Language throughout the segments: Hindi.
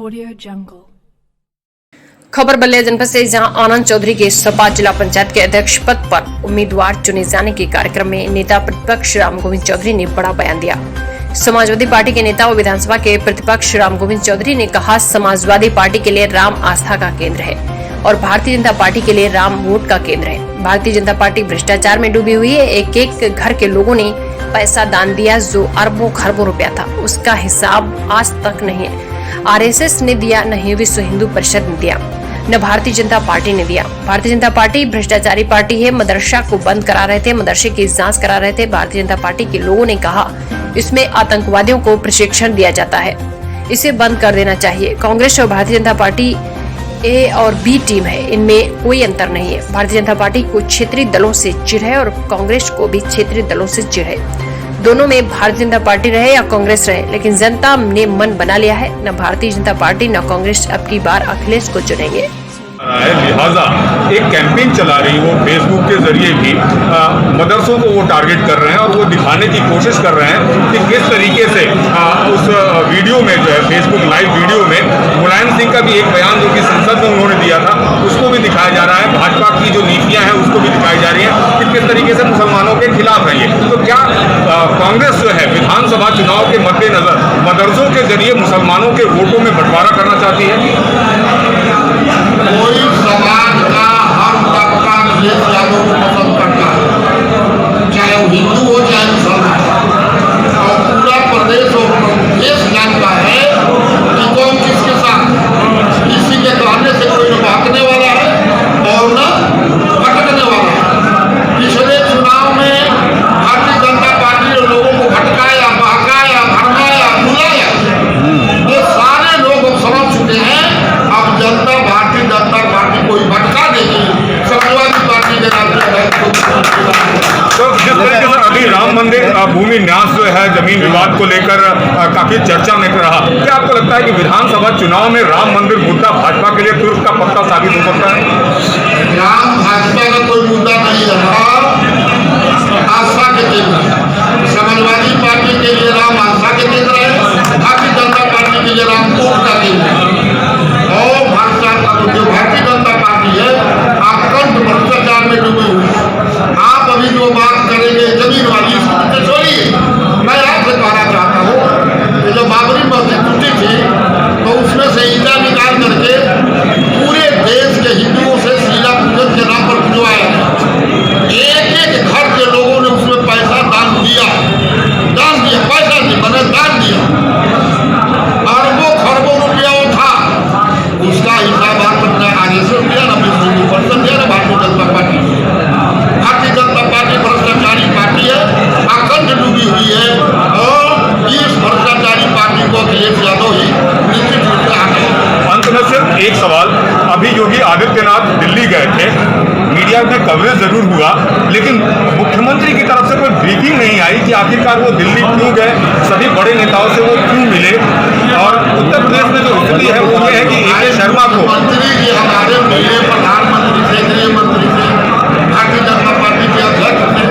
Audio Jungle। खबर बल्लिया जनपद से, जहां आनंद चौधरी के सपा जिला पंचायत के अध्यक्ष पद पर उम्मीदवार चुने जाने के कार्यक्रम में नेता प्रतिपक्ष राम गोविंद चौधरी ने बड़ा बयान दिया। समाजवादी पार्टी के नेता और विधानसभा के प्रतिपक्ष राम गोविंद चौधरी ने कहा, समाजवादी पार्टी के लिए राम आस्था का केंद्र है और भारतीय जनता पार्टी के लिए राम वोट का केंद्र है। भारतीय जनता पार्टी भ्रष्टाचार में डूबी हुई है। एक एक घर के लोगों ने पैसा दान दिया जो अरबों खरबों रुपया था, उसका हिसाब आज तक नहीं है। आरएसएस ने दिया, नहीं विश्व हिंदू परिषद ने दिया, न भारतीय जनता पार्टी ने दिया। भारतीय जनता पार्टी भ्रष्टाचारी पार्टी है। मदरसा को बंद करा रहे थे, मदरसे की जांच करा रहे थे। भारतीय जनता पार्टी के लोगों ने कहा इसमें आतंकवादियों को प्रशिक्षण दिया जाता है, इसे बंद कर देना चाहिए। कांग्रेस और भारतीय जनता पार्टी ए और बी टीम है, इनमें कोई अंतर नहीं है। भारतीय जनता पार्टी को क्षेत्रीय दलों से चिढ़ है और कांग्रेस को भी क्षेत्रीय दलों से चिढ़ है। दोनों में भारतीय जनता पार्टी रहे या कांग्रेस रहे, लेकिन जनता ने मन बना लिया है, न भारतीय जनता पार्टी न कांग्रेस अब की बार अखिलेश को चुनेंगे। लिहाजा एक कैंपेन चला रही वो फेसबुक के जरिए भी मदरसों को वो टारगेट कर रहे हैं और वो दिखाने की कोशिश कर रहे हैं कि किस तरीके से उस वीडियो में जो है फेसबुक लाइव वीडियो में मुलायम सिंह का भी एक बयान जो कि संसद में उन्होंने दिया था उसको भी दिखाया जा रहा है। भाजपा की जो नीतियां हैं उसको भी दिखाई जा रही हैं कि किस तरीके से मुसलमानों के खिलाफ है ये। तो क्या कांग्रेस जो है विधानसभा चुनाव के मद्देनजर मदरसों के जरिए मुसलमानों के वोटों में बंटवारा करना चाहती है? कोई समाज का हर तबका अखिलेश यादव को पसंद करता है, चाहे वो हिंदू हो चाहे मुसलमान, और पूरा प्रदेश और देश जानता है कि कौन किसके साथ। किसी के कहने से कोई न भागने वाला है और न भटकने वाला है। पिछले चुनाव में भारतीय जनता पार्टी ने लोगों को भटकाया, बहकाया, भरमाया, बुलाया, ये सारे लोग अब समझ चुके हैं। अब जनता भारतीय जनता पार्टी कोई भटका देगी, समाजवादी पार्टी के तो जिस तरीके से अभी राम मंदिर भूमि न्यास जो है जमीन विवाद को लेकर काफी चर्चा में रहा, क्या आपको लगता है कि विधानसभा चुनाव में राम मंदिर मुद्दा भाजपा के लिए तुर्क का पत्ता साबित हो सकता है? राम भाजपा का कोई मुद्दा नहीं रहा, आस्था के केंद्र है। समाजवादी पार्टी के लिए राम आस्था के केंद्र है, भारतीय जनता पार्टी के लिए राम कोर्ट का केंद्र है। और जो भारतीय जनता पार्टी है आकंठ भ्रष्टाचार में डूबी हुई है। आप अभी जो बात करेंगे जमीन वाली, इसको छोड़िए। मैं आपसे कहना चाहता हूँ कि जो बाबरी मस्जिद टूटी थी तो उसमें से ईंटा निकाल करके पूरे देश के हिंदुओं से शीला पूजन के नाम पर खुलवाया गया। एक एक घर के लोगों ने उसमें पैसा दान दिया, पैसा नहीं मैंने दान दिया। अरबों खरबों रुपया वो था, उसका हिसाब आपने आरएसएस दिया, ना विश्व हिंदू परिषद दिया, ना भारतीय जनता पार्टी। भारतीय जनता पार्टी भ्रष्टाचारी पार्टी है, अखंड डूबी हुई है और इस भ्रष्टाचारी पार्टी को अखिलेश यादव ही निश्चित रूप से हटाए। अंत में सिर्फ एक सवाल, अभी योगी आदित्यनाथ दिल्ली गए थे, मीडिया में कवरेज जरूर हुआ, लेकिन मुख्यमंत्री की तरफ से कोई ब्रीफिंग नहीं आई कि आखिरकार वो दिल्ली क्यों गए, सभी बड़े नेताओं से वो क्यों मिले। और उत्तर प्रदेश में जो स्थिति है वो ये है कि ए.के. शर्मा को मंत्री जी हमारे मिले प्रधानमंत्री से, गृह मंत्री से, भारतीय जनता पार्टी के अध्यक्ष से,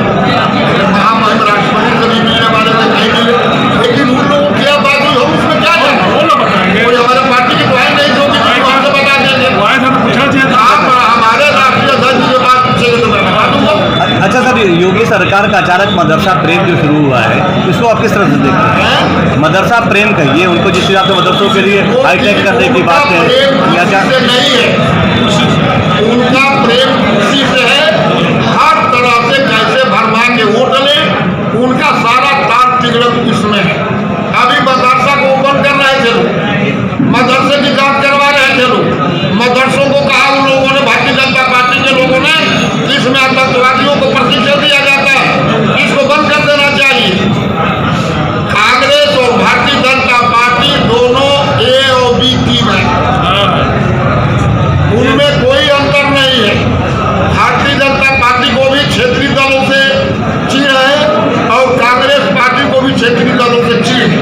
महामहिम राष्ट्रपति से भी मिलने वाले से नहीं मिले, लेकिन उन लोगों की बात हुई, हम उसमें क्या जाने, कोई हमारे पार्टी की दुआई नहीं जो कि हमसे बता देंगे। आप हमारे राष्ट्रीय अध्यक्ष की बात पूछेंगे तो मैं बता दूंगा। अच्छा सर, योगी सरकार का अचानक मदरसा प्रेम जो शुरू हुआ है, इसको आप किस तरह से देखते हैं? मदरसा प्रेम कहिए उनको, जिस हिसाब से मदरसों के लिए हाईटेक करने की बात है या क्या नहीं है? उनका प्रेम खुशी से है, हर तरह से कैसे भरमा के वोट ले, उनका सारा तार तिगड़क उसमें है। अभी मदरसा को ओपन कर रहे थे लोग, मदरसे की जांच करवा रहे थे लोग, मदरसों को कहा उन लोगों ने, भारतीय जनता पार्टी के लोगों ने, इसमें आतंकवादियों को प्रशिक्षण दिया जाता है, इसको बंद कर देना चाहिए। कांग्रेस और भारतीय जनता पार्टी दोनों ए और बी टीम है, उनमें कोई अंतर नहीं है। भारतीय जनता पार्टी को भी क्षेत्रीय दलों से चिढ़ है और कांग्रेस पार्टी को भी क्षेत्रीय दलों से चिढ़ है।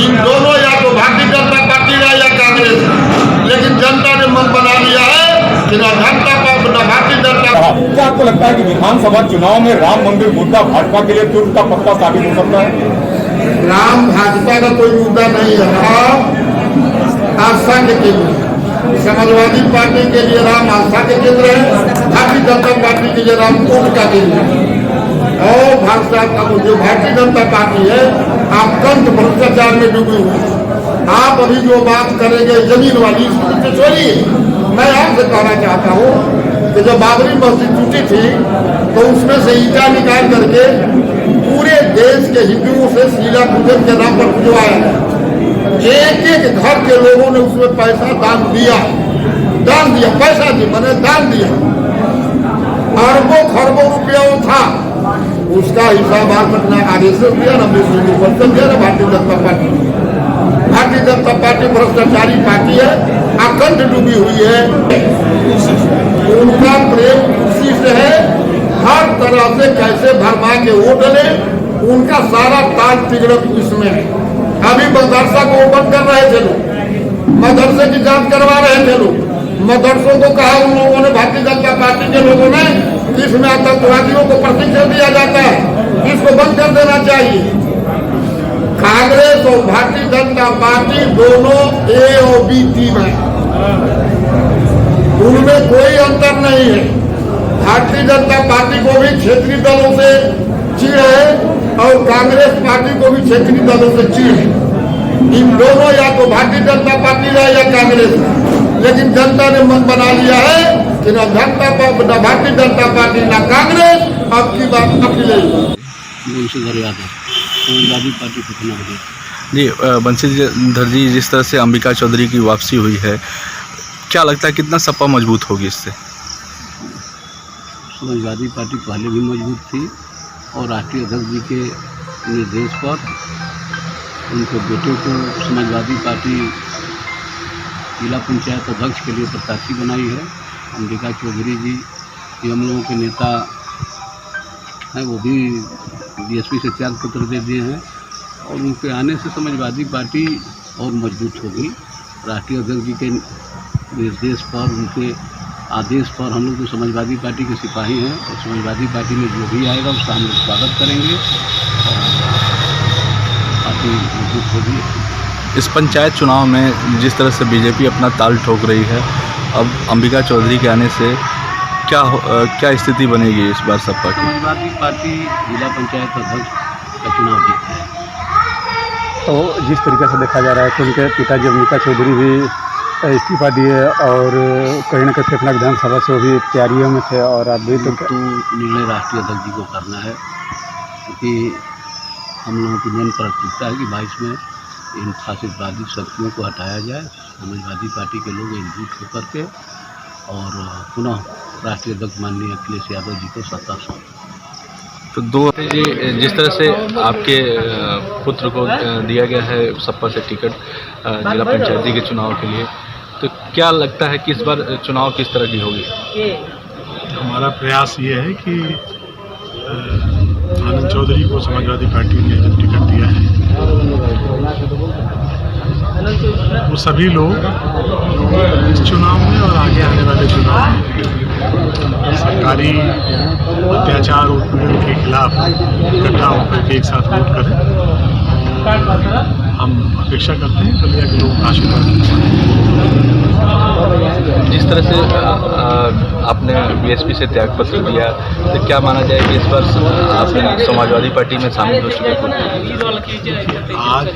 इन दोनों या तो भारतीय जनता पार्टी रहे या कांग्रेस, लेकिन जनता ने मन बना लिया है कि न जनता न भारतीय जनता। क्या आपको लगता है कि विधानसभा चुनाव में राम मंदिर मुद्दा भाजपा के लिए तुर्क का पत्ता साबित हो सकता है? राम भाजपा का कोई मुद्दा नहीं है। आस्था के केंद्र है। समाजवादी पार्टी के लिए राम आस्था के केंद्र है, भारतीय जनता पार्टी के लिए राम कोट का केंद्र है। और भारतीय जनता पार्टी है, आप कंठ भ्रष्टाचार में डूबे हुए हैं। आप अभी जो बात करेंगे जमीन वाली, इसको छोड़िए। मैं आपसे कहना चाहता हूँ कि जब बाबरी मस्जिद टूटी थी तो उसमें से ईटा निकाल करके पूरे देश के हिंदुओं से शीला पूजन के नाम पर खुजवाया। एक एक घर के लोगों ने उसमें पैसा दान दिया, पैसा दी मैंने दान दिया। अरबों खरबों रुपया वो था, उसका हिसाब आज तक न आरएसएस दिया, न विश्व हिंदू परिषद दिया, न भारतीय जनता पार्टी। भारतीय जनता पार्टी भ्रष्टाचारी पार्टी है, अखंड डूबी हुई है। उनका प्रेम उसी से है, हर तरह से कैसे भरमा के वोट ले, उनका सारा ताज तिगड़क इसमें है। अभी मदरसा को ओपन कर रहे थे लोग, मदरसे की जांच करवा रहे थे लोग। मदरसों को कहा उन लोगों ने, भारतीय जनता पार्टी के लोगों ने, इसमें आतंकवादियों को प्रशिक्षण दिया जाता है, इसको बंद कर देना चाहिए। कांग्रेस और भारतीय जनता पार्टी दोनों ए और बी टीम है, उनमें कोई अंतर नहीं है। भारतीय जनता पार्टी को भी क्षेत्रीय दलों से चिढ़ है और कांग्रेस पार्टी को भी क्षेत्रीय दलों से चिढ़ है। इन दोनों या तो भारतीय जनता पार्टी रहे या कांग्रेस, लेकिन जनता ने मन बना लिया है कि न भारतीय जनता पार्टी न कांग्रेस, अब की बात अखिलेश समाजवादी पार्टी को चुनाव दिया। जी, बंशीधर जी, जिस तरह से अंबिका चौधरी की वापसी हुई है, क्या लगता है कितना सपा मजबूत होगी इससे? समाजवादी पार्टी पहले भी मजबूत थी और राष्ट्रीय अध्यक्ष जी के निर्देश पर उनके बेटे को समाजवादी पार्टी जिला पंचायत अध्यक्ष के लिए प्रत्याशी बनाई है। अंबिका चौधरी जी ये हम लोगों के नेता हैं, वो भी बीएसपी से त्याग पत्र दे दिए हैं और उनके आने से समाजवादी पार्टी और मजबूत होगी। राष्ट्रीय अध्यक्ष जी के निर्देश पर, उनके आदेश पर हम लोग तो समाजवादी पार्टी के सिपाही हैं और समाजवादी पार्टी में जो भी आएगा उसका हम लोग स्वागत करेंगे और पार्टी मजबूत होगी। इस पंचायत चुनाव में जिस तरह से बीजेपी अपना ताल ठोक रही है, अब अंबिका चौधरी के आने से क्या स्थिति बनेगी इस बार सपा की? समाजवादी पार्टी जिला पंचायत अध्यक्ष का चुनाव जीतती है। तो जिस तरीके से देखा जा रहा है कि उनके पिताजी अंबिका चौधरी भी इस्तीफा दिए और कहीं ना कहीं फेफना विधानसभा से वो भी तैयारियों में थे और अभी तो निर्णय राष्ट्रीय अध्यक्ष जी को करना है, क्योंकि हम लोगों की मेन प्राथमिकता है कि 22 में इन फासिस्टवादी शक्तियों को हटाया जाए, समाजवादी पार्टी के लोग एकजुट होकर के और पुनः राष्ट्रीय अध्यक्ष माननीय अखिलेश यादव जी को सत्ता सौंपें। तो जिस तरह से आपके पुत्र को दिया गया है सपा से टिकट जिला पंचायती के चुनाव के लिए, तो क्या लगता है कि इस बार चुनाव किस तरह की होगी? हमारा प्रयास ये है कि आनंद चौधरी को समाजवादी पार्टी ने जब टिकट दिया है, वो सभी लोग इस चुनाव में और आगे आने वाले चुनाव में सरकारी अत्याचार और उत्पीड़न के खिलाफ इकट्ठा होकर के एक साथ वोट करें। हम अपेक्षा करते हैं कलिया के लोग आशीर्वाद दें। जिस तरह से आपने बीएसपी से त्यागपत्र दिया, तो क्या माना जाए कि इस बार आपने समाजवादी पार्टी में शामिल हो चुके हैं? आज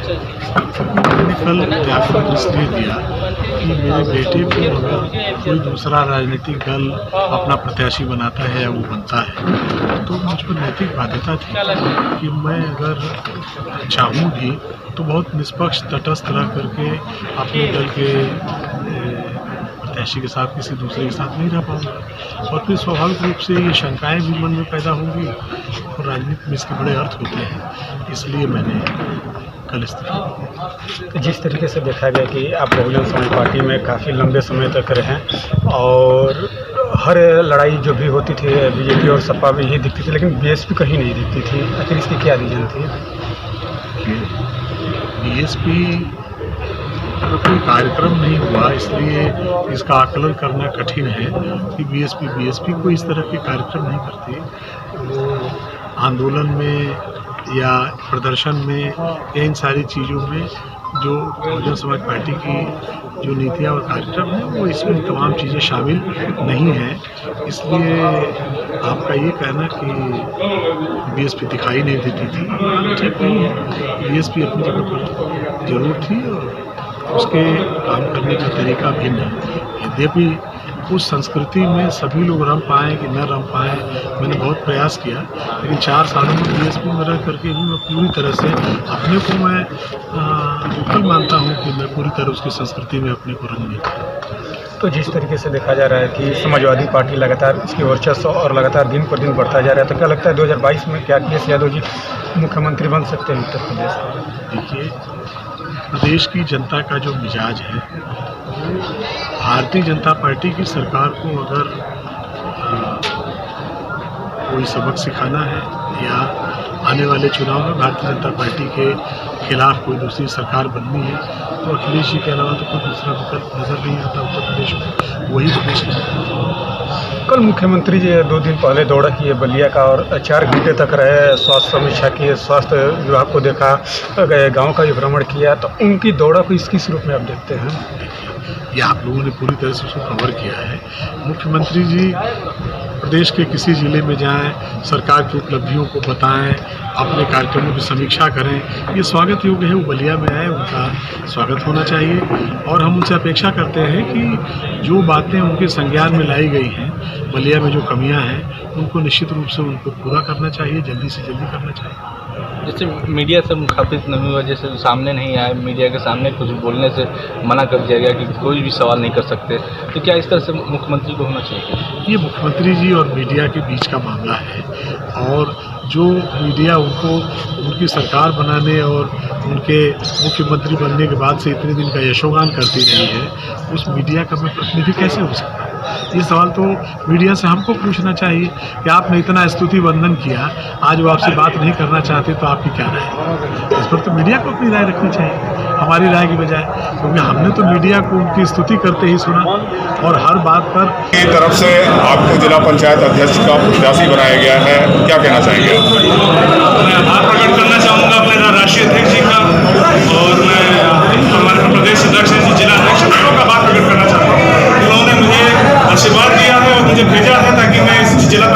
कल त्यागपत्र इसलिए दिया कि मेरे बेटे को अगर कोई दूसरा राजनीतिक दल अपना प्रत्याशी बनाता है या वो बनता है तो मुझ पर नैतिक बाध्यता थी कि मैं अगर चाहूँ भी तो बहुत निष्पक्ष तटस्थ रह करके अपने दल के प्रत्याशी के साथ किसी दूसरे के साथ नहीं रह पाऊंगा और फिर स्वाभाविक रूप से ये शंकाएं भी मन में पैदा होंगी और राजनीति में इसके बड़े अर्थ होते हैं, इसलिए मैंने कल इस्तीफा। जिस तरीके से देखा गया कि आप बहुजन समाज पार्टी में काफ़ी लंबे समय तक रहे और हर लड़ाई जो भी होती थी बीजेपी और सपा में ही दिखती थी, लेकिन बीएसपी कहीं नहीं दिखती थी, आखिर इसकी क्या रीजन थी? बीएसपी का कोई कार्यक्रम नहीं हुआ, इसलिए इसका आकलन करना कठिन है कि बीएसपी कोई इस तरह के कार्यक्रम नहीं करती। वो आंदोलन में या प्रदर्शन में या इन सारी चीज़ों में जो बहुजन समाज पार्टी की जो नीतियाँ और कार्यक्रम है वो इसमें तमाम चीज़ें शामिल नहीं हैं। इसलिए आपका ये कहना कि बीएसपी दिखाई नहीं देती थी, ठीक नहीं है। बीएसपी अपनी जगह पर जरूर थी और उसके काम करने का तरीका भिन्न है। यद्यपि उस संस्कृति में सभी लोग रम पाएँ कि न रम पाएँ, मैंने बहुत प्रयास किया, लेकिन 4 सालों में बीएसपी में रह करके भी मैं पूरी तरह से अपने को मैं विफल मानता हूँ कि मैं पूरी तरह उसकी संस्कृति में अपने को रंग नहीं पाया। तो जिस तरीके से देखा जा रहा है कि समाजवादी पार्टी लगातार इसकी वर्चस्व और लगातार दिन पर दिन बढ़ता जा रहा है, तो क्या लगता है 2022 में क्या अखिलेश यादव जी मुख्यमंत्री बन सकते हैं उत्तर प्रदेश के? देखिए, प्रदेश की जनता का जो मिजाज है, भारतीय जनता पार्टी की सरकार को अगर कोई सबक सिखाना है या आने वाले चुनाव में भारतीय जनता पार्टी के खिलाफ कोई दूसरी सरकार बननी है, तो अखिलेश जी के अलावा तो कोई दूसरा विकल्प नजर नहीं आता उत्तर प्रदेश में, वही प्रदेश में। कल मुख्यमंत्री जी 2 दिन पहले दौरा किए बलिया का और 4 घंटे तक रहे, स्वास्थ्य समीक्षा किए, स्वास्थ्य विभाग को देखा, गांव का भी भ्रमण किया, तो उनकी दौरा को किस रूप में आप देखते हैं? ये आप लोगों ने पूरी तरह से उसको कवर किया है। मुख्यमंत्री जी प्रदेश के किसी ज़िले में जाएं, सरकार की उपलब्धियों को बताएं, अपने कार्यक्रमों की समीक्षा करें, ये स्वागत योग्य है। वो बलिया में आए, उनका स्वागत होना चाहिए और हम उनसे अपेक्षा करते हैं कि जो बातें उनके संज्ञान में लाई गई हैं, बलिया में जो कमियां हैं, उनको निश्चित रूप से उनको पूरा करना चाहिए, जल्दी से जल्दी करना चाहिए। जैसे मीडिया से मुखातिब नहीं हुआ, जैसे सामने नहीं आए, मीडिया के सामने कुछ बोलने से मना कर दिया गया कि कोई भी सवाल नहीं कर सकते, तो क्या इस तरह से मुख्यमंत्री को होना चाहिए? ये मुख्यमंत्री जी और मीडिया के बीच का मामला है और जो मीडिया उनको उनकी सरकार बनाने और उनके मुख्यमंत्री बनने के बाद से इतने दिन का यशोगान करती रही है, उस मीडिया का मैं प्रतिनिधि कैसे हो सकता हूँ? ये सवाल तो मीडिया से हमको पूछना चाहिए कि आपने इतना स्तुति वंदन किया, आज वो आपसे बात नहीं करना चाहते, तो आपकी क्या राय है? इस पर तो मीडिया को अपनी राय रखनी चाहिए, हमारी राय की बजाय, क्योंकि हमने तो मीडिया को उनकी स्तुति करते ही सुना और हर बात पर। की तरफ से आपको जिला पंचायत अध्यक्ष का प्रत्याशी बनाया गया है, क्या कहना चाहेंगे? मैं आभार प्रकट करना चाहूँगा अपने राष्ट्रीय अध्यक्ष जी का और मैं हमारे प्रदेश अध्यक्ष जी, जिला अध्यक्ष दोनों का आभार प्रकट करना चाहता हूँ। उन्होंने मुझे आशीर्वाद दिया है और मुझे भेजा है ताकि मैं इस जिला